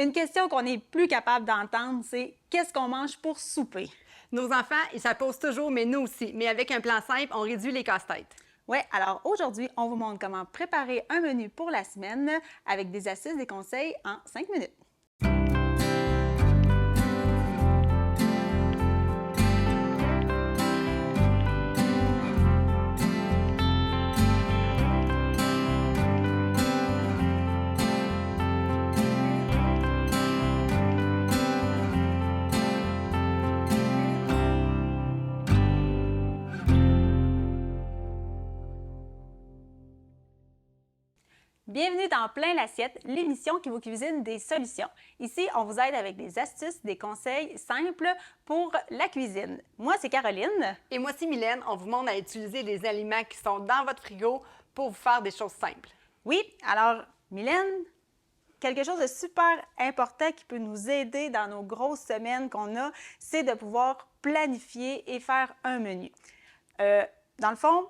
Une question qu'on n'est plus capable d'entendre, c'est qu'est-ce qu'on mange pour souper? Nos enfants, ils se posent toujours, mais nous aussi. Mais avec un plan simple, on réduit les casse-têtes. Oui, alors aujourd'hui, on vous montre comment préparer un menu pour la semaine avec des astuces, des conseils en 5 minutes. Bienvenue dans Plein l'assiette, l'émission qui vous cuisine des solutions. Ici, on vous aide avec des astuces, des conseils simples pour la cuisine. Moi, c'est Caroline. Et moi, c'est Mylène. On vous montre à utiliser des aliments qui sont dans votre frigo pour vous faire des choses simples. Oui, alors, Mylène, quelque chose de super important qui peut nous aider dans nos grosses semaines qu'on a, c'est de pouvoir planifier et faire un menu. Dans le fond,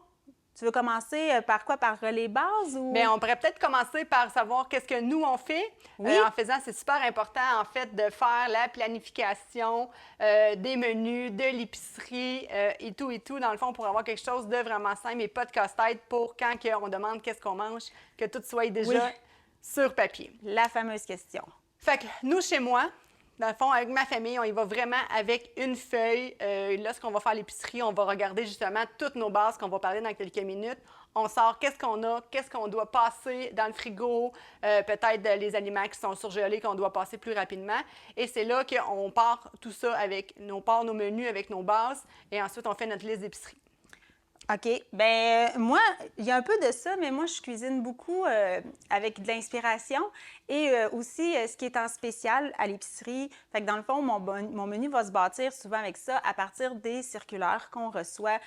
tu veux commencer par quoi? Par les bases ou? Bien, on pourrait peut-être commencer par savoir qu'est-ce que nous, on fait. Oui. En faisant, c'est super important, en fait, de faire la planification des menus, de l'épicerie et tout, dans le fond, pour avoir quelque chose de vraiment simple et pas de casse-tête pour quand on demande qu'est-ce qu'on mange, que tout soit déjà sur papier. La fameuse question. Fait que nous, chez moi, dans le fond, avec ma famille, on y va vraiment avec une feuille. Lorsqu'on va faire l'épicerie, on va regarder justement toutes nos bases qu'on va parler dans quelques minutes. On sort qu'est-ce qu'on a, qu'est-ce qu'on doit passer dans le frigo, peut-être les aliments qui sont surgelés qu'on doit passer plus rapidement. Et c'est là qu'on part tout ça avec nos menus, avec nos bases, et ensuite on fait notre liste d'épicerie. OK. Bien, moi, il y a un peu de ça, mais moi, je cuisine beaucoup avec de l'inspiration et aussi ce qui est en spécial à l'épicerie. Fait que dans le fond, mon menu va se bâtir souvent avec ça à partir des circulaires qu'on reçoit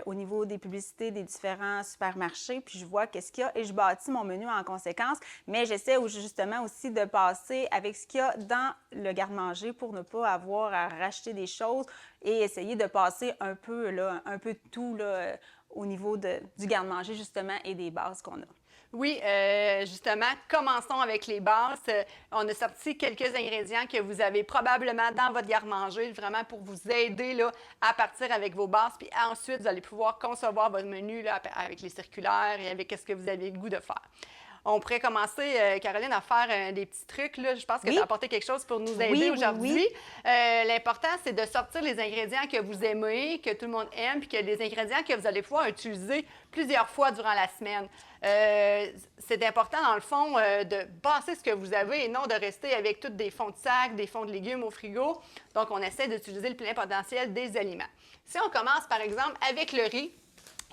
au niveau des publicités des différents supermarchés. Puis je vois qu'est-ce qu'il y a et je bâtis mon menu en conséquence. Mais j'essaie justement aussi de passer avec ce qu'il y a dans le garde-manger pour ne pas avoir à racheter des choses et essayer de passer un peu de tout là, au niveau du garde-manger, justement, et des bases qu'on a. Oui, justement, commençons avec les bases. On a sorti quelques ingrédients que vous avez probablement dans votre garde-manger, vraiment pour vous aider là, à partir avec vos bases. Puis ensuite, vous allez pouvoir concevoir votre menu là, avec les circulaires et avec ce que vous avez le goût de faire. On pourrait commencer, Caroline, à faire des petits trucs. Là. Je pense que tu as apporté quelque chose pour nous aider aujourd'hui. Oui. L'important, c'est de sortir les ingrédients que vous aimez, que tout le monde aime, puis que les ingrédients que vous allez pouvoir utiliser plusieurs fois durant la semaine. C'est important, dans le fond, de passer ce que vous avez et non de rester avec tous des fonds de sac, des fonds de légumes au frigo. Donc, on essaie d'utiliser le plein potentiel des aliments. Si on commence, par exemple, avec le riz,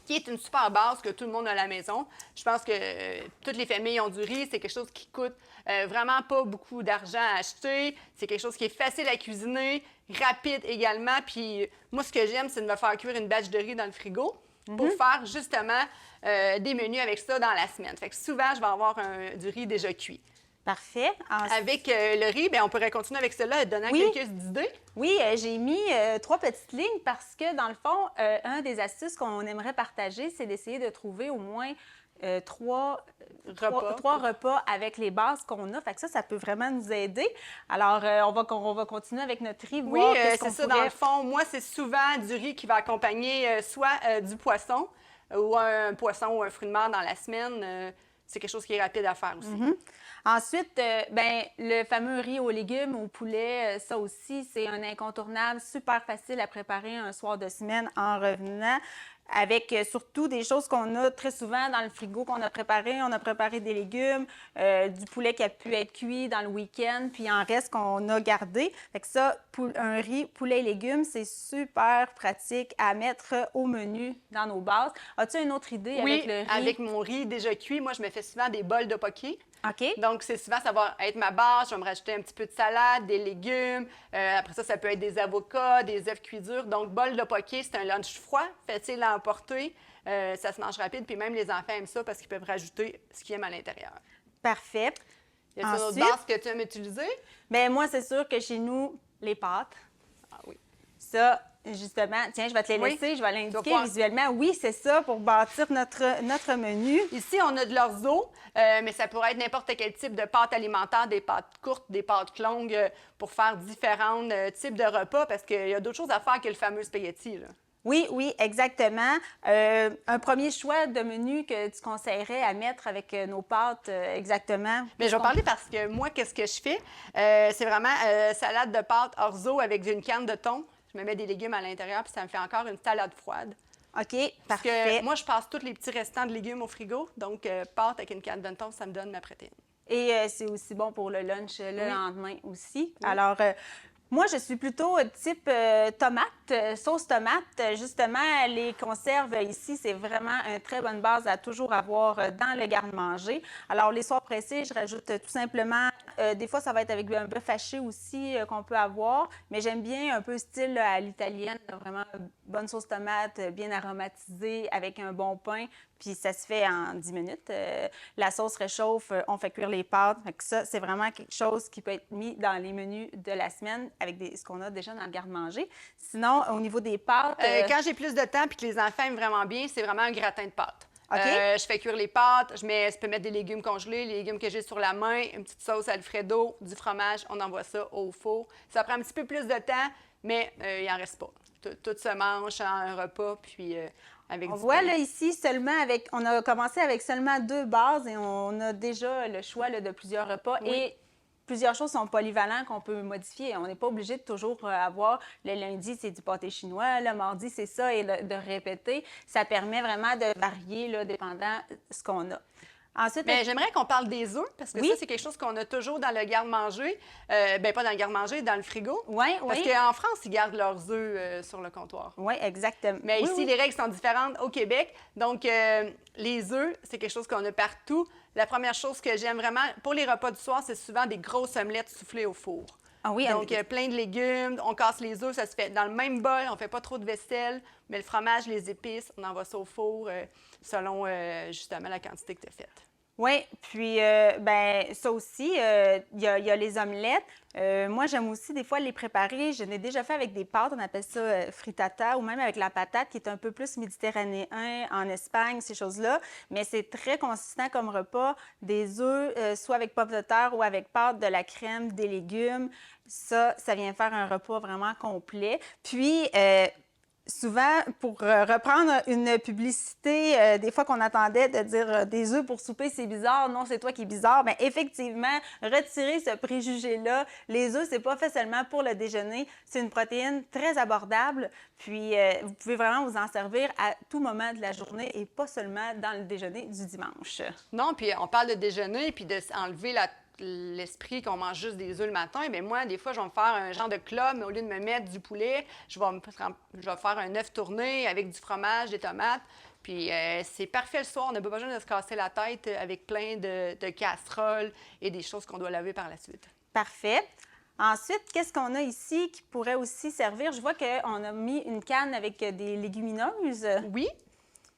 qui est une super base que tout le monde a à la maison. Je pense que toutes les familles ont du riz. C'est quelque chose qui coûte vraiment pas beaucoup d'argent à acheter. C'est quelque chose qui est facile à cuisiner, rapide également. Puis moi, ce que j'aime, c'est de me faire cuire une batch de riz dans le frigo pour faire justement des menus avec ça dans la semaine. Fait que souvent, je vais avoir du riz déjà cuit. Parfait. Avec le riz, bien, on pourrait continuer avec cela, donnant quelques idées. Oui, j'ai mis 3 petites lignes parce que, dans le fond, un des astuces qu'on aimerait partager, c'est d'essayer de trouver au moins 3 repas avec les bases qu'on a. Fait que ça peut vraiment nous aider. Alors, on va continuer avec notre riz. Oui, c'est ça. Dans le fond, moi, c'est souvent du riz qui va accompagner soit du poisson ou un poisson ou un fruit de mer dans la semaine. C'est quelque chose qui est rapide à faire aussi. Ensuite, le fameux riz aux légumes, au poulet, ça aussi, c'est un incontournable, super facile à préparer un soir de semaine en revenant, avec surtout des choses qu'on a très souvent dans le frigo qu'on a préparé. On a préparé des légumes, du poulet qui a pu être cuit dans le week-end, puis il en reste qu'on a gardé. Fait que ça, un riz, poulet et légumes, c'est super pratique à mettre au menu dans nos bases. As-tu une autre idée avec le riz? Oui, avec mon riz déjà cuit, moi, je me fais souvent des bols de poké. OK. Donc, c'est souvent, ça va être ma base. Je vais me rajouter un petit peu de salade, des légumes. Après ça peut être des avocats, des œufs cuits durs. Donc, bol de poké, c'est un lunch froid, facile à emporter. Ça se mange rapide. Puis même les enfants aiment ça parce qu'ils peuvent rajouter ce qu'ils aiment à l'intérieur. Parfait. Y a-t-il une autre base que tu aimes utiliser? Bien, moi, c'est sûr que chez nous, les pâtes. Ah oui. Ça, justement, tiens, je vais te les Oui. laisser, je vais l'indiquer pouvoir- visuellement. Oui, c'est ça, pour bâtir notre menu. Ici, on a de l'orzo, mais ça pourrait être n'importe quel type de pâte alimentaire, des pâtes courtes, des pâtes longues, pour faire différents types de repas, parce qu'il y a d'autres choses à faire que le fameux spaghetti, là. Oui, oui, exactement. Un premier choix de menu que tu conseillerais à mettre avec nos pâtes, exactement? Mais je vais parler parce que moi, qu'est-ce que je fais? C'est vraiment salade de pâtes orzo avec une canne de thon. Je me mets des légumes à l'intérieur, puis ça me fait encore une salade froide. OK, Parce parfait. que moi, je passe tous les petits restants de légumes au frigo. Donc, pâtes avec une canne de thon, ça me donne ma protéine. Et c'est aussi bon pour le lunch le Oui. lendemain aussi. Oui. Alors, moi, je suis plutôt type tomate, sauce tomate. Justement, les conserves ici, c'est vraiment une très bonne base à toujours avoir dans le garde-manger. Alors, les soirs pressés, je rajoute tout simplement, des fois, ça va être avec un bœuf haché aussi qu'on peut avoir, mais j'aime bien un peu style là, à l'italienne, là, vraiment bonne sauce tomate, bien aromatisée, avec un bon pain. Puis ça se fait en 10 minutes. La sauce réchauffe, on fait cuire les pâtes. Fait que ça, c'est vraiment quelque chose qui peut être mis dans les menus de la semaine avec ce qu'on a déjà dans le garde-manger. Sinon, au niveau des pâtes... Quand j'ai plus de temps et que les enfants aiment vraiment bien, c'est vraiment un gratin de pâtes. OK. Je fais cuire les pâtes, je peux mettre des légumes congelés, les légumes que j'ai sur la main, une petite sauce Alfredo, du fromage, on envoie ça au four. Ça prend un petit peu plus de temps, mais il n'en reste pas. Tout se mange en un repas, puis avec On du voit pain. là ici on a commencé avec seulement 2 bases et on a déjà le choix là, de plusieurs repas Oui. et plusieurs choses sont polyvalentes qu'on peut modifier. On n'est pas obligé de toujours avoir le lundi, c'est du pâté chinois, le mardi, c'est ça, et de répéter. Ça permet vraiment de varier là, dépendant de ce qu'on a. Ensuite, Mais j'aimerais qu'on parle des œufs, parce que Oui. ça, c'est quelque chose qu'on a toujours dans le garde-manger. Bien, pas dans le garde-manger, dans le frigo. Oui, Parce oui. qu'en France, ils gardent leurs œufs sur le comptoir. Oui, exactement. Mais Oui, ici, oui. les règles sont différentes au Québec. Donc, les œufs, c'est quelque chose qu'on a partout. La première chose que j'aime vraiment pour les repas du soir, c'est souvent des grosses omelettes soufflées au four. Ah oui, Donc, plein de légumes, on casse les œufs, ça se fait dans le même bol, on fait pas trop de vaisselle, mais le fromage, les épices, on envoie ça au four selon justement la quantité que tu as faite. Oui, puis ben ça aussi, il y a les omelettes. Moi, j'aime aussi des fois les préparer. Je l'ai déjà fait avec des pâtes, on appelle ça frittata, ou même avec la patate, qui est un peu plus méditerranéen en Espagne, ces choses-là. Mais c'est très consistant comme repas. Des œufs, soit avec pommes de terre ou avec pâtes, de la crème, des légumes. Ça vient faire un repas vraiment complet. Puis, souvent, pour reprendre une publicité, des fois qu'on attendait de dire des œufs pour souper, c'est bizarre. Non, c'est toi qui es bizarre. Bien, effectivement, retirer ce préjugé-là. Les œufs, c'est pas fait seulement pour le déjeuner. C'est une protéine très abordable. Puis, vous pouvez vraiment vous en servir à tout moment de la journée et pas seulement dans le déjeuner du dimanche. Non, puis on parle de déjeuner, puis d'enlever l'esprit qu'on mange juste des œufs le matin. Bien, moi, des fois, je vais me faire un genre de club, mais au lieu de me mettre du poulet, je vais faire un œuf tourné avec du fromage, des tomates. Puis c'est parfait le soir. On n'a pas besoin de se casser la tête avec plein de casseroles et des choses qu'on doit laver par la suite. Parfait. Ensuite, qu'est-ce qu'on a ici qui pourrait aussi servir? Je vois qu'on a mis une canne avec des légumineuses. Oui.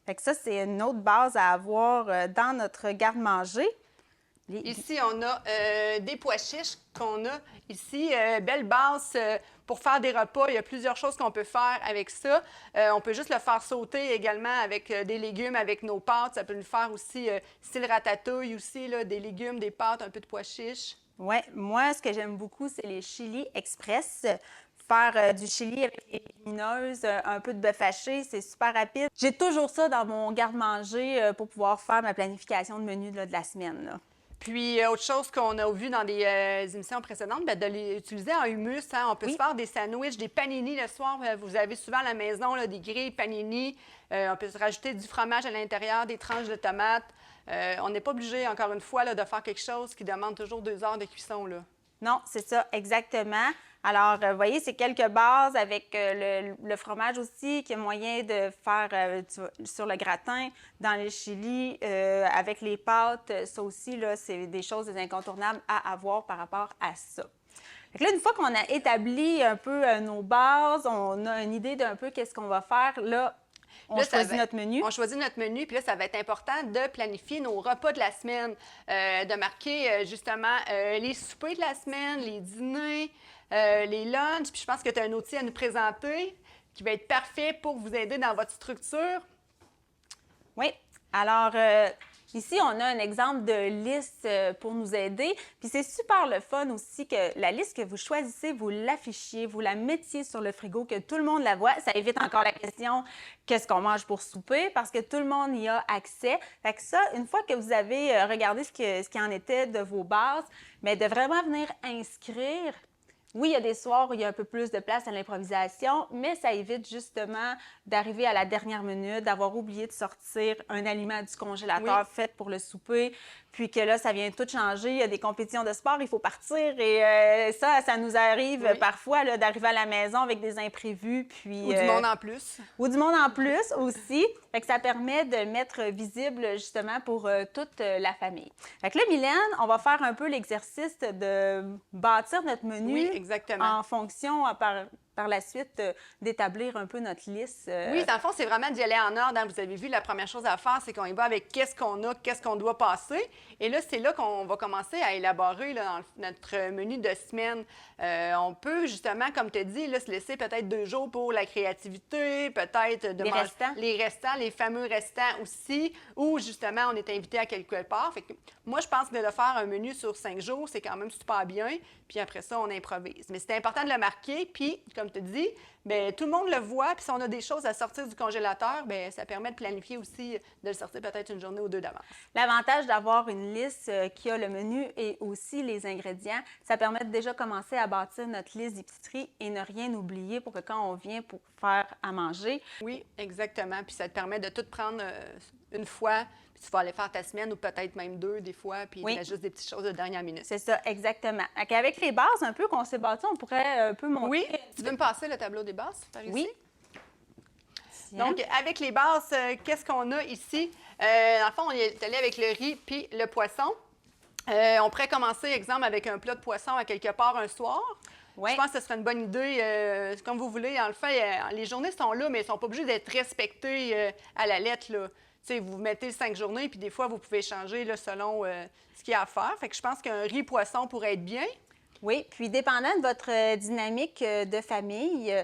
Fait que ça, c'est une autre base à avoir dans notre garde-manger. Ici, on a des pois chiches qu'on a ici. Belle base pour faire des repas. Il y a plusieurs choses qu'on peut faire avec ça. On peut juste le faire sauter également avec des légumes, avec nos pâtes. Ça peut nous faire aussi style ratatouille aussi, là, des légumes, des pâtes, un peu de pois chiches. Oui, moi, ce que j'aime beaucoup, c'est les chili express. Faire du chili avec les légumineuses, un peu de bœuf haché, c'est super rapide. J'ai toujours ça dans mon garde-manger pour pouvoir faire ma planification de menu là, de la semaine. Là. Puis, autre chose qu'on a vu dans des émissions précédentes, bien, de les utiliser en hummus. Hein. On peut Oui. se faire des sandwichs, des panini le soir. Vous avez souvent à la maison là, des grilles panini. On peut se rajouter du fromage à l'intérieur, des tranches de tomates. On n'est pas obligé, encore une fois, là, de faire quelque chose qui demande toujours 2 heures de cuisson. Là. Non, c'est ça, exactement. Alors, vous voyez, c'est quelques bases avec le fromage aussi, qui est moyen de faire sur le gratin, dans le chili, avec les pâtes. Ça aussi, là, c'est des choses incontournables à avoir par rapport à ça. Fait que là, une fois qu'on a établi un peu nos bases, on a une idée d'un peu qu'est-ce qu'on va faire, là, on choisit notre menu. On choisit notre menu, puis là, ça va être important de planifier nos repas de la semaine, de marquer justement les soupers de la semaine, les dîners, les lunchs. Puis je pense que tu as un outil à nous présenter. qui va être parfait pour vous aider dans votre structure. Oui. Alors, ici, on a un exemple de liste pour nous aider. Puis c'est super le fun aussi que la liste que vous choisissez, vous l'affichiez, vous la mettiez sur le frigo, que tout le monde la voit. Ça évite encore la question qu'est-ce qu'on mange pour souper parce que tout le monde y a accès. Fait que ça, une fois que vous avez regardé ce qui en était de vos bases, mais de vraiment venir inscrire. Oui, il y a des soirs où il y a un peu plus de place à l'improvisation, mais ça évite justement d'arriver à la dernière minute, d'avoir oublié de sortir un aliment du congélateur fait pour le souper, puis que là, ça vient tout changer. Il y a des compétitions de sport, il faut partir et ça nous arrive parfois là, d'arriver à la maison avec des imprévus. Puis, ou du monde en plus. Ou du monde en plus aussi. Fait que ça permet de mettre visible justement pour toute la famille. Fait que là, Mylène, on va faire un peu l'exercice de bâtir notre menu. Oui, exactement. En fonction, par la suite, d'établir un peu notre liste. Oui, dans le fond, c'est vraiment d'y aller en ordre. Hein. Vous avez vu, la première chose à faire, c'est qu'on y va avec qu'est-ce qu'on a, qu'est-ce qu'on doit passer. Et là, c'est là qu'on va commencer à élaborer là, dans notre menu de semaine. On peut, justement, comme tu as dit, là, se laisser peut-être 2 jours pour la créativité, peut-être de les restants, les fameux restants aussi, ou justement, on est invité à quelque part. Fait que moi, je pense que de faire un menu sur 5 jours, c'est quand même super bien. Puis après ça, on improvise. Mais c'est important de le marquer. Puis, comme tu dis, bien, tout le monde le voit. Puis si on a des choses à sortir du congélateur, bien, ça permet de planifier aussi, de le sortir peut-être une journée ou 2 d'avance. L'avantage d'avoir une liste qui a le menu et aussi les ingrédients, ça permet de déjà commencer à bâtir notre liste d'épicerie et ne rien oublier pour que quand on vient pour faire à manger. Oui, exactement. Puis ça te permet de tout prendre une fois. Puis tu vas aller faire ta semaine ou peut-être même 2 des fois. Puis il y a juste des petites choses de dernière minute. C'est ça, exactement. Avec les bases un peu qu'on s'est bâties, on pourrait un peu montrer. Oui, tu veux me passer le tableau des bases par ici? Oui. Donc, avec les bases, qu'est-ce qu'on a ici? Dans le fond, on est allé avec le riz puis le poisson. On pourrait commencer, exemple, avec un plat de poisson à quelque part un soir. Ouais. Je pense que ce serait une bonne idée. Comme vous voulez, en fait, les journées sont là, mais elles ne sont pas obligées d'être respectées à la lettre. Là. Vous mettez 5 journées, puis des fois, vous pouvez changer là, selon ce qu'il y a à faire. Fait que je pense qu'un riz-poisson pourrait être bien. Oui, puis dépendant de votre dynamique de famille,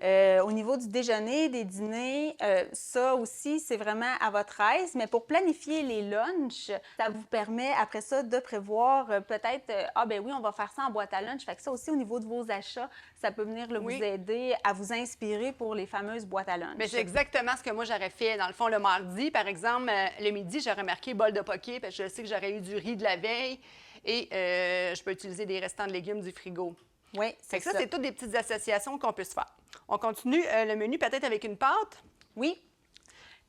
au niveau du déjeuner, des dîners, ça aussi, c'est vraiment à votre aise. Mais pour planifier les lunchs, ça vous permet après ça de prévoir peut-être, ah ben oui, on va faire ça en boîte à lunch. Fait que ça aussi, au niveau de vos achats, ça peut venir là, vous aider à vous inspirer pour les fameuses boîtes à lunch. Mais c'est exactement ce que moi j'aurais fait. Dans le fond, le mardi, par exemple, le midi, j'aurais marqué bol de poké parce que je sais que j'aurais eu du riz de la veille et je peux utiliser des restants de légumes du frigo. Oui, c'est ça. C'est toutes des petites associations qu'on peut se faire. On continue le menu peut-être avec une pâte. Oui.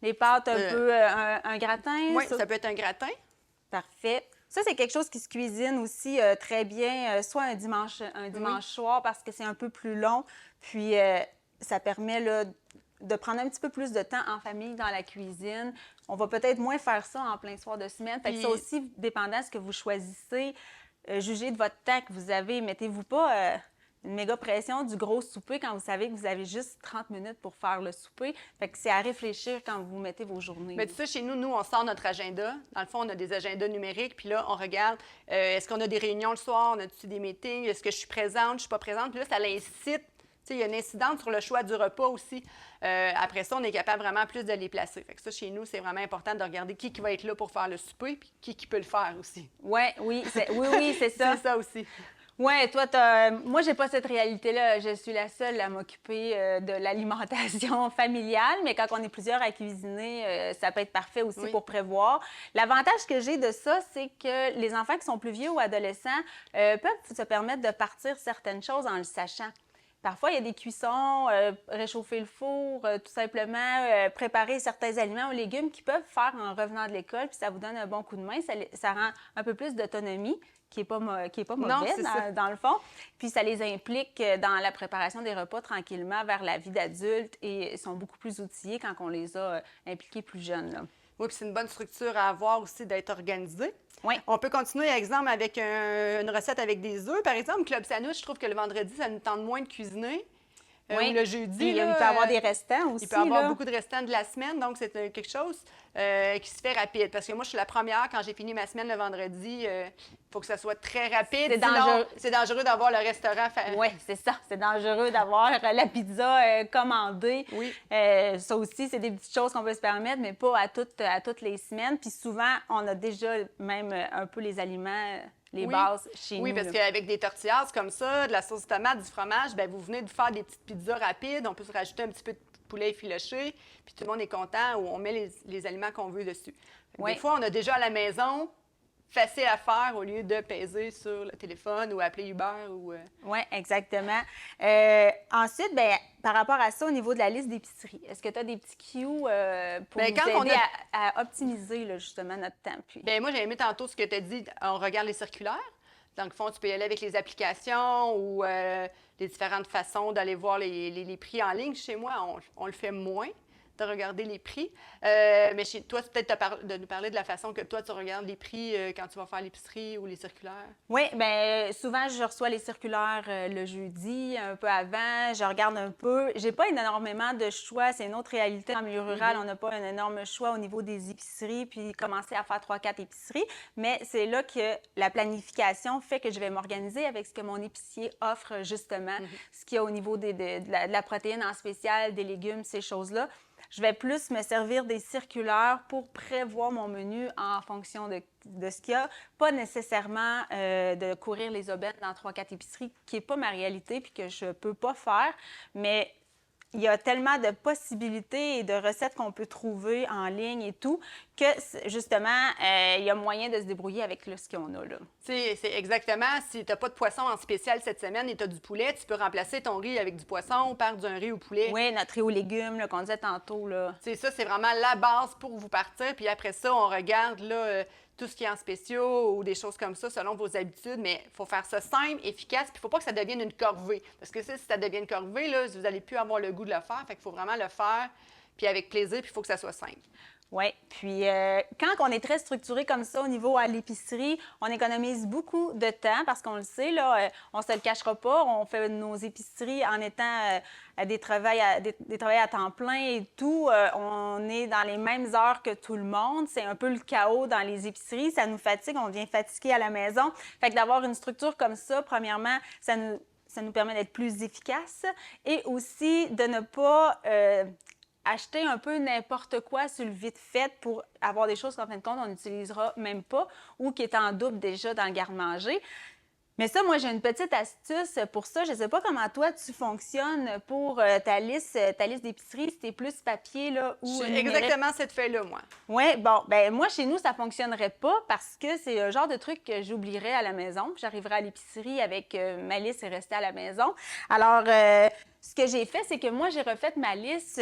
Les pâtes un peu, un gratin. Oui, ça peut être un gratin. Parfait. Ça, c'est quelque chose qui se cuisine aussi très bien, soit un dimanche soir parce que c'est un peu plus long. Puis, ça permet là, de prendre un petit peu plus de temps en famille dans la cuisine. On va peut-être moins faire ça en plein soir de semaine. Fait que ça aussi, dépendant de ce que vous choisissez, jugez de votre temps que vous avez. Mettez-vous pas une méga pression du gros souper quand vous savez que vous avez juste 30 minutes pour faire le souper. Fait que c'est à réfléchir quand vous mettez vos journées. Mais tu sais, chez nous, on sort notre agenda. Dans le fond, on a des agendas numériques. Puis là, on regarde, est-ce qu'on a des réunions le soir? On a-tu des meetings? Est-ce que je suis présente? Je ne suis pas présente? Puis là, ça l'incite. Il y a une incidence sur le choix du repas aussi. Après ça, on est capable vraiment plus de les placer. Fait que ça, chez nous, c'est vraiment important de regarder qui va être là pour faire le souper puis qui peut le faire aussi. Oui, c'est ça. C'est ça aussi. Oui, toi, moi, j'ai pas cette réalité-là. Je suis la seule à m'occuper de l'alimentation familiale, mais quand on est plusieurs à cuisiner, ça peut être parfait aussi pour prévoir. L'avantage que j'ai de ça, c'est que les enfants qui sont plus vieux ou adolescents peuvent se permettre de partir certaines choses en le sachant. Parfois, il y a des cuissons, réchauffer le four, tout simplement préparer certains aliments ou légumes qu'ils peuvent faire en revenant de l'école, puis ça vous donne un bon coup de main. Ça rend un peu plus d'autonomie, qui n'est pas mauvaise dans le fond. Puis ça les implique dans la préparation des repas tranquillement vers la vie d'adulte et sont beaucoup plus outillés quand on les a impliqués plus jeunes. Là. Oui, puis c'est une bonne structure à avoir aussi d'être organisé. Oui. On peut continuer, par exemple, avec une recette avec des œufs. Par exemple, Club Sandwich, je trouve que le vendredi, ça nous tente moins de cuisiner. ou le jeudi. Puis, là, il peut y avoir des restants aussi. Il peut y avoir là. beaucoup de restants de la semaine, donc c'est quelque chose qui se fait rapide. Parce que moi, je suis la première, quand j'ai fini ma semaine le vendredi, il faut que ça soit très rapide. C'est dangereux. C'est dangereux d'avoir le restaurant. Oui, c'est ça. C'est dangereux d'avoir la pizza commandée. Oui. Ça aussi, c'est des petites choses qu'on peut se permettre, mais pas à toutes les semaines. Puis souvent, on a déjà même un peu les aliments, les bases chez nous. Oui, parce là. qu'avec des tortillas comme ça, de la sauce de tomate, du fromage, bien, vous venez de faire des petites pizzas rapides. On peut se rajouter un petit peu de poulet effiloché, puis tout le monde est content où on met les aliments qu'on veut dessus. Oui. Des fois, on a déjà à la maison, facile à faire au lieu de peser sur le téléphone ou appeler Uber. Oui, exactement. Ensuite, bien, par rapport à ça, au niveau de la liste d'épicerie, est-ce que tu as des petits cues pour Bien, nous quand on aider à optimiser là, justement notre temps? Puis... Bien, moi, j'ai aimé tantôt ce que tu as dit, on regarde les circulaires. Dans le fond, tu peux y aller avec les applications ou les différentes façons d'aller voir les prix en ligne. Chez moi, on le fait moins, de regarder les prix. Mais chez toi, c'est peut-être de nous parler de la façon que toi, tu regardes les prix quand tu vas faire l'épicerie ou les circulaires. Oui, bien, souvent, je reçois les circulaires le jeudi, un peu avant. Je regarde un peu. J'ai pas énormément de choix. C'est une autre réalité. En milieu rural, on n'a pas un énorme choix au niveau des épiceries, puis commencer à faire 3-4 épiceries. Mais c'est là que la planification fait que je vais m'organiser avec ce que mon épicier offre, justement, ce qu'il y a au niveau de la protéine en spécial, des légumes, ces choses-là. Je vais plus me servir des circulaires pour prévoir mon menu en fonction de ce qu'il y a. Pas nécessairement de courir les aubaines dans 3-4 épiceries, qui n'est pas ma réalité puis que je ne peux pas faire. Mais il y a tellement de possibilités et de recettes qu'on peut trouver en ligne et tout que, justement, il y a moyen de se débrouiller avec ce qu'on a là. C'est exactement, si tu n'as pas de poisson en spécial cette semaine et tu as du poulet, tu peux remplacer ton riz avec du poisson par du riz au poulet. Oui, notre riz aux légumes qu'on disait tantôt. Là. C'est ça, c'est vraiment la base pour vous partir. Puis après ça, on regarde là, tout ce qui est en spéciaux ou des choses comme ça selon vos habitudes. Mais il faut faire ça simple, efficace. Puis il ne faut pas que ça devienne une corvée. Parce que si ça devient une corvée, là, vous n'allez plus avoir le goût de le faire. Fait qu'il faut vraiment le faire, puis avec plaisir, puis il faut que ça soit simple. Oui, puis quand on est très structuré comme ça au niveau à l'épicerie, on économise beaucoup de temps parce qu'on le sait, là, on ne se le cachera pas, on fait nos épiceries en étant des travails à temps plein et tout. On est dans les mêmes heures que tout le monde. C'est un peu le chaos dans les épiceries. Ça nous fatigue, on devient fatigué à la maison. Fait que d'avoir une structure comme ça, premièrement, ça nous permet d'être plus efficace et aussi de ne pas... acheter un peu n'importe quoi sur le vite fait pour avoir des choses qu'en fin de compte, on n'utilisera même pas ou qui est en double déjà dans le garde-manger. Mais ça, moi, j'ai une petite astuce pour ça. Je ne sais pas comment toi, tu fonctionnes pour ta liste d'épicerie, si tu es plus papier là, ou numérique. Exactement cette feuille-là, moi. Oui, bon, ben moi, chez nous, ça ne fonctionnerait pas parce que c'est le genre de truc que j'oublierais à la maison. J'arriverai à l'épicerie avec ma liste et rester à la maison. Alors, ce que j'ai fait, c'est que moi, j'ai refait ma liste...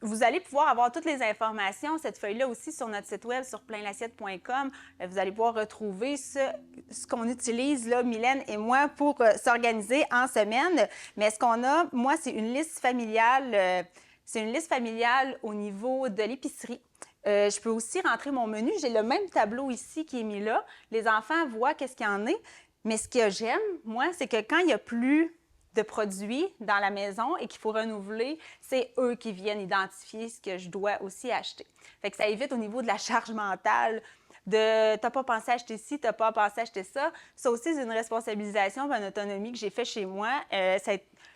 Vous allez pouvoir avoir toutes les informations, cette feuille-là aussi, sur notre site web, sur pleinassiette.com. Vous allez pouvoir retrouver ce qu'on utilise, là, Mylène et moi, pour s'organiser en semaine. Mais ce qu'on a, moi, c'est une liste familiale. C'est une liste familiale au niveau de l'épicerie. Je peux aussi rentrer mon menu. J'ai le même tableau ici qui est mis là. Les enfants voient qu'est-ce qu'il y en est. Mais ce que j'aime, moi, c'est que quand il n'y a plus de produits dans la maison et qu'il faut renouveler, c'est eux qui viennent identifier ce que je dois aussi acheter. Fait que ça évite au niveau de la charge mentale de « t'as pas pensé acheter ci, t'as pas pensé acheter ça ». Ça aussi, c'est une responsabilisation et une autonomie que j'ai fait chez moi.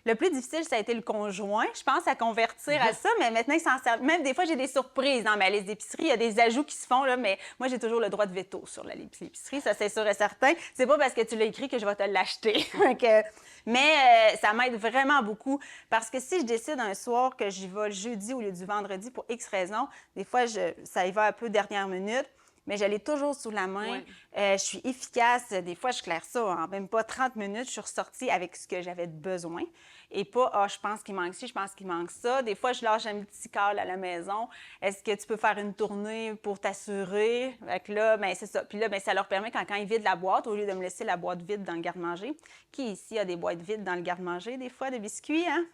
Le plus difficile, ça a été le conjoint, je pense, à convertir à ça, mais maintenant, il s'en sert. Même des fois, j'ai des surprises dans ma liste d'épicerie. Il y a des ajouts qui se font, là, mais moi, j'ai toujours le droit de veto sur la liste d'épicerie, ça, c'est sûr et certain. C'est pas parce que tu l'as écrit que je vais te l'acheter. Mais ça m'aide vraiment beaucoup parce que si je décide un soir que j'y vais le jeudi au lieu du vendredi pour X raisons, des fois, ça y va un peu dernière minute. Mais je l'ai toujours sous la main. Je suis efficace. Des fois, je claire ça en même pas 30 minutes. Je suis ressortie avec ce que j'avais besoin. Et pas, je pense qu'il manque ci, je pense qu'il manque ça. Des fois, je lâche un petit call à la maison. Est-ce que tu peux faire une tournée pour t'assurer? Fait que là, bien, c'est ça. Puis là, bien, ça leur permet, quand ils vident la boîte, au lieu de me laisser la boîte vide dans le garde-manger, qui ici a des boîtes vides dans le garde-manger, des fois, de biscuits, hein?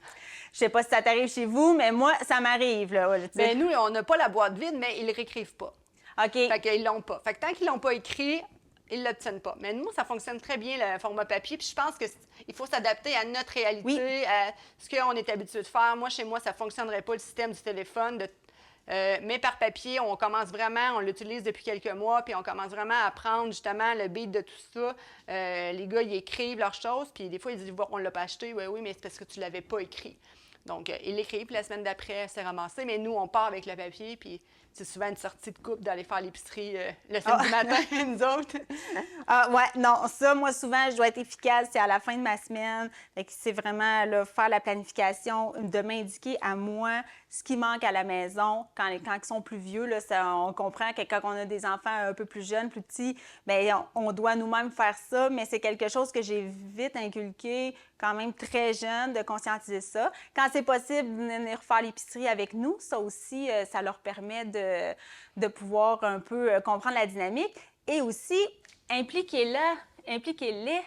Je sais pas si ça t'arrive chez vous, mais moi, ça m'arrive, là. Bien, nous, on n'a pas la boîte vide, mais ils ne l'écrivent pas. OK. Fait qu'ils l'ont pas. Fait que tant qu'ils l'ont pas écrit, ils ne l'obtiennent pas. Mais nous, ça fonctionne très bien, le format papier. Puis je pense qu'il faut s'adapter à notre réalité, à ce qu'on est habitué de faire. Moi, chez moi, ça ne fonctionnerait pas, le système du téléphone. Mais par papier, on commence vraiment, on l'utilise depuis quelques mois, puis on commence vraiment à apprendre justement le beat de tout ça. Les gars, ils écrivent leurs choses, puis des fois, ils disent on ne l'a pas acheté. Oui, oui, mais c'est parce que tu ne l'avais pas écrit. Donc, ils l'écrivent, puis la semaine d'après, c'est ramassé. Mais nous, on part avec le papier, puis c'est souvent une sortie de couple d'aller faire l'épicerie le samedi matin, nous autres. Ouais, non, ça, moi, souvent, je dois être efficace, c'est à la fin de ma semaine. Fait que c'est vraiment là, faire la planification, de m'indiquer à moi ce qui manque à la maison quand ils sont plus vieux. Là, on comprend que quand on a des enfants un peu plus jeunes, plus petits, bien, on doit nous-mêmes faire ça, mais c'est quelque chose que j'ai vite inculqué quand même très jeune, de conscientiser ça. Quand c'est possible de venir faire l'épicerie avec nous, ça aussi, ça leur permet de pouvoir un peu comprendre la dynamique. Et aussi, impliquez-les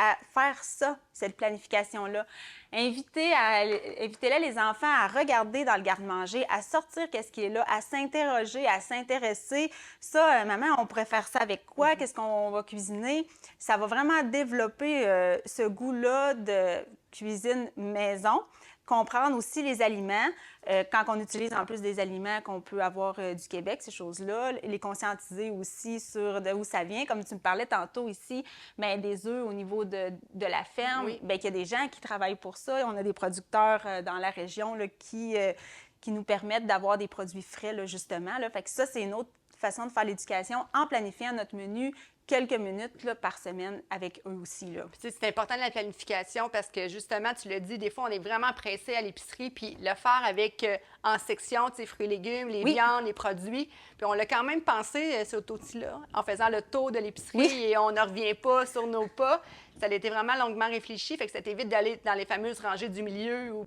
à faire ça, cette planification-là. Invitez-les, les enfants, à regarder dans le garde-manger, à sortir qu'est-ce qui est là, à s'interroger, à s'intéresser. Ça, maman, on pourrait faire ça avec quoi? Qu'est-ce qu'on va cuisiner? Ça va vraiment développer ce goût-là de cuisine maison. Comprendre aussi les aliments, quand on utilise en plus des aliments qu'on peut avoir du Québec, ces choses-là, les conscientiser aussi sur d'où ça vient. Comme tu me parlais tantôt ici, bien, des œufs au niveau de la ferme, Oui. bien, qu'il y a des gens qui travaillent pour ça. On a des producteurs dans la région là, qui nous permettent d'avoir des produits frais, là, justement. Là. Fait que ça, c'est une autre façon de faire l'éducation en planifiant notre menu quelques minutes là, par semaine avec eux aussi. Là. Puis, c'est important de la planification parce que, justement, tu l'as dit, des fois, on est vraiment pressé à l'épicerie, puis le faire avec, en section, tu sais, fruits et légumes, les viandes, les produits. Puis on l'a quand même pensé, cet outil-là, en faisant le tour de l'épicerie et on ne revient pas sur nos pas. Ça a été vraiment longuement réfléchi, fait que ça t'évite d'aller dans les fameuses rangées du milieu où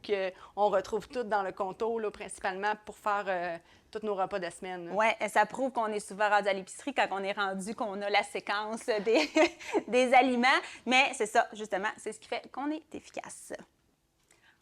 on retrouve tout dans le conto, là, principalement, pour faire tous nos repas de semaine. Oui, ça prouve qu'on est souvent rendu à l'épicerie quand on est rendu, qu'on a la séquence des aliments. Mais c'est ça, justement, c'est ce qui fait qu'on est efficace.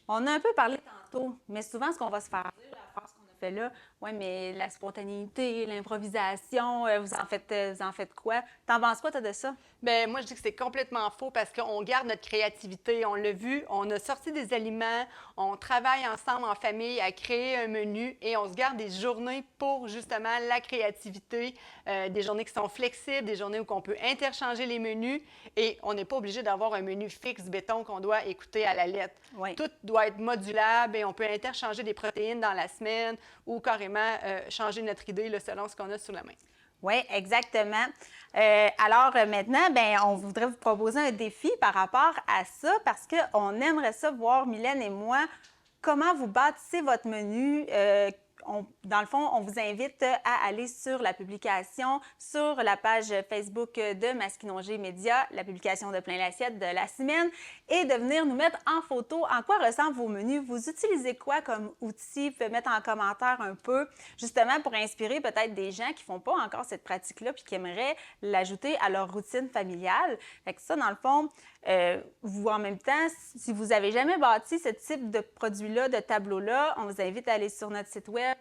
On a un peu parlé tantôt, mais souvent, ce qu'on va se faire dire, la phrase qu'on a fait là, oui, mais la spontanéité, l'improvisation, vous en faites quoi? T'en penses quoi, toi, de ça? Bien, moi, je dis que c'est complètement faux parce qu'on garde notre créativité. On l'a vu, on a sorti des aliments, on travaille ensemble en famille à créer un menu et on se garde des journées pour justement la créativité, des journées qui sont flexibles, des journées où on peut interchanger les menus et on n'est pas obligé d'avoir un menu fixe béton qu'on doit écouter à la lettre. Oui. Tout doit être modulable et on peut interchanger des protéines dans la semaine ou carrément changer notre idée là, selon ce qu'on a sous la main. Oui, exactement. Alors maintenant, bien, on voudrait vous proposer un défi par rapport à ça parce qu'on aimerait ça voir, Mylène et moi, comment vous bâtissez votre menu. Dans le fond, on vous invite à aller sur la publication, sur la page Facebook de Masquinongé Média, la publication de Plein l'assiette de la semaine, et de venir nous mettre en photo en quoi ressemblent vos menus. Vous utilisez quoi comme outil? Vous pouvez mettre en commentaire un peu, justement pour inspirer peut-être des gens qui ne font pas encore cette pratique-là puis qui aimeraient l'ajouter à leur routine familiale. Fait que ça, dans le fond, vous, en même temps, si vous n'avez jamais bâti ce type de produit-là, de tableau-là, on vous invite à aller sur notre site web,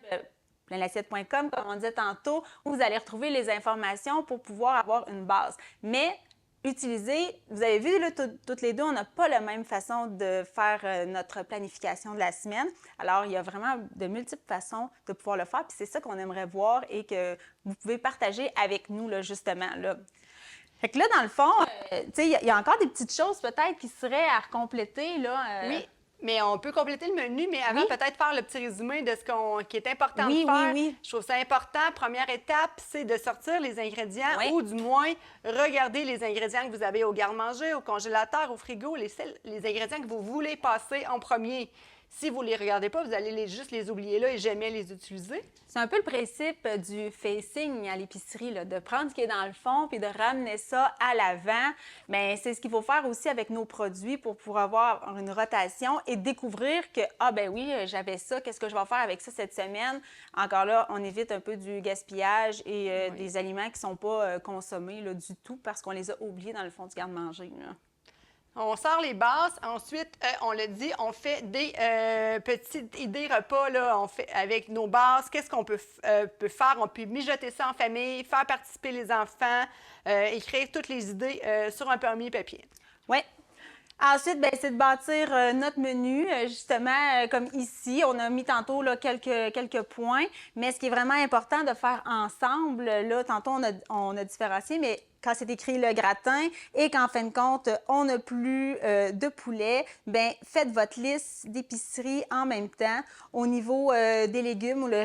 plainlassiette.com, comme on disait tantôt, où vous allez retrouver les informations pour pouvoir avoir une base. Mais utilisez, vous avez vu, là, toutes les deux, on n'a pas la même façon de faire notre planification de la semaine. Alors, il y a vraiment de multiples façons de pouvoir le faire, puis c'est ça qu'on aimerait voir et que vous pouvez partager avec nous, là, justement, là. Fait que là, dans le fond, il y a encore des petites choses peut-être qui seraient à recompléter, là. Oui, mais on peut compléter le menu, mais avant, peut-être faire le petit résumé de ce qui est important de faire. Oui. Je trouve ça important. Première étape, c'est de sortir les ingrédients ou du moins regarder les ingrédients que vous avez au garde-manger, au congélateur, au frigo, les ingrédients que vous voulez passer en premier. Si vous ne les regardez pas, vous allez juste les oublier là et jamais les utiliser. C'est un peu le principe du facing à l'épicerie, là, de prendre ce qui est dans le fond puis de ramener ça à l'avant. Bien, c'est ce qu'il faut faire aussi avec nos produits pour pouvoir avoir une rotation et découvrir que, ah ben oui, j'avais ça, qu'est-ce que je vais faire avec ça cette semaine? Encore là, on évite un peu du gaspillage et des aliments qui ne sont pas consommés là, du tout parce qu'on les a oubliés dans le fond du garde-manger. On sort les bases. Ensuite, on l'a dit, on fait des petites idées repas là, on fait avec nos bases. Qu'est-ce qu'on peut faire? On peut mijoter ça en famille, faire participer les enfants, écrire toutes les idées sur un premier papier. Oui. Ensuite, ben, c'est de bâtir notre menu, justement, comme ici. On a mis tantôt là, quelques points, mais ce qui est vraiment important de faire ensemble, là, tantôt on a différencié, mais quand c'est écrit le gratin et qu'en fin de compte, on n'a plus de poulet, bien, faites votre liste d'épicerie en même temps. Au niveau des légumes ou le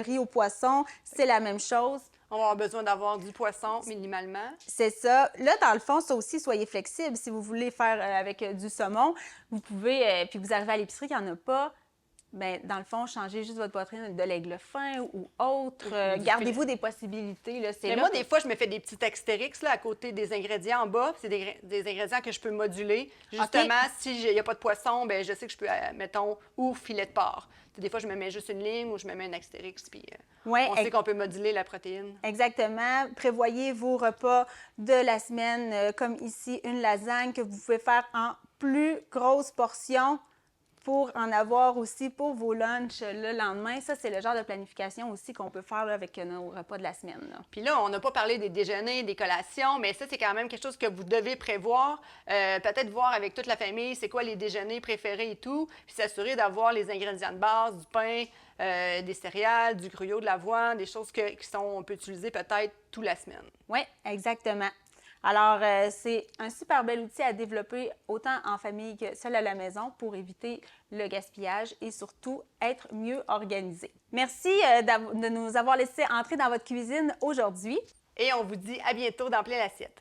riz au poisson, c'est la même chose. On va avoir besoin d'avoir du poisson minimalement. C'est ça. Là, dans le fond, ça aussi, soyez flexible. Si vous voulez faire avec du saumon, vous pouvez, puis vous arrivez à l'épicerie qu'il n'y en a pas, bien, dans le fond, changez juste votre poitrine de l'aigle fin ou autre. Gardez-vous des possibilités. Là. Mais moi, des fois, je me fais des petits astérix là, à côté des ingrédients en bas. C'est des ingrédients que je peux moduler. Justement, s'il n'y a pas de poisson, bien, je sais que je peux, mettons, ou filet de porc. Des fois, je me mets juste une ligne ou je me mets un astérix, puis on sait qu'on peut moduler la protéine. Exactement. Prévoyez vos repas de la semaine, comme ici, une lasagne que vous pouvez faire en plus grosse portion pour en avoir aussi pour vos lunchs le lendemain. Ça, c'est le genre de planification aussi qu'on peut faire là, avec nos repas de la semaine. Là. Puis là, on n'a pas parlé des déjeuners, des collations, mais ça, c'est quand même quelque chose que vous devez prévoir. Peut-être voir avec toute la famille c'est quoi les déjeuners préférés et tout, puis s'assurer d'avoir les ingrédients de base, du pain, des céréales, du gruau, de l'avoine, des choses on peut utiliser peut-être toute la semaine. Oui, exactement. Alors, c'est un super bel outil à développer autant en famille que seul à la maison pour éviter le gaspillage et surtout être mieux organisé. Merci de nous avoir laissé entrer dans votre cuisine aujourd'hui. Et on vous dit à bientôt dans Plein l'assiette.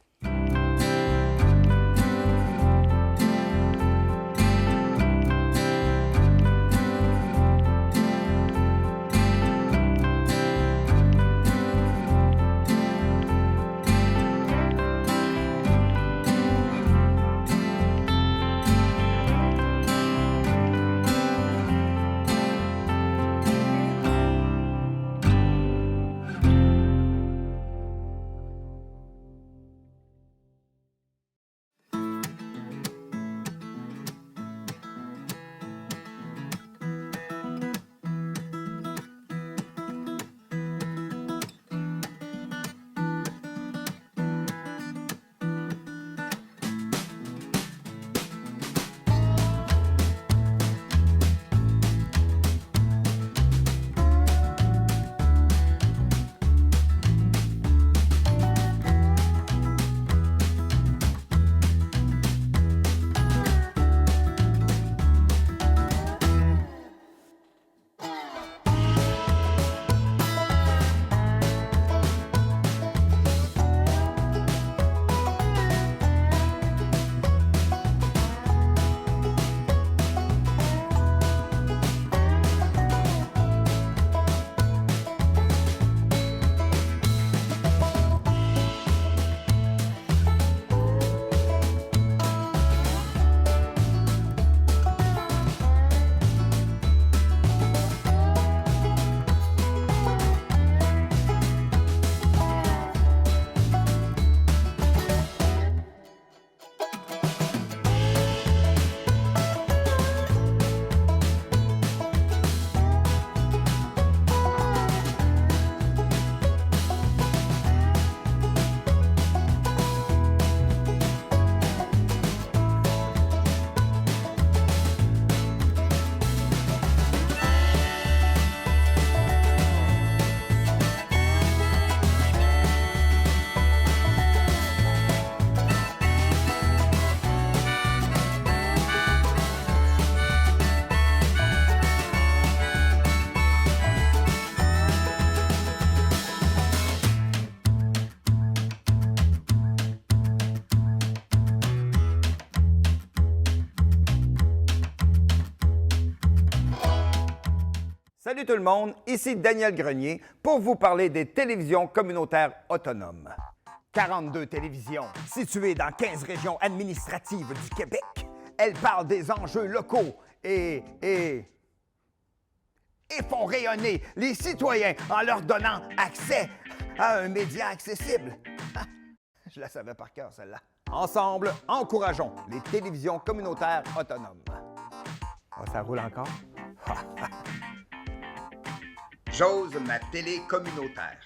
Salut tout le monde, ici Daniel Grenier pour vous parler des télévisions communautaires autonomes. 42 télévisions situées dans 15 régions administratives du Québec. Elles parlent des enjeux locaux et font rayonner les citoyens en leur donnant accès à un média accessible. Je la savais par cœur, celle-là. Ensemble, encourageons les télévisions communautaires autonomes. Ah, ça roule encore? J'ose ma télé communautaire.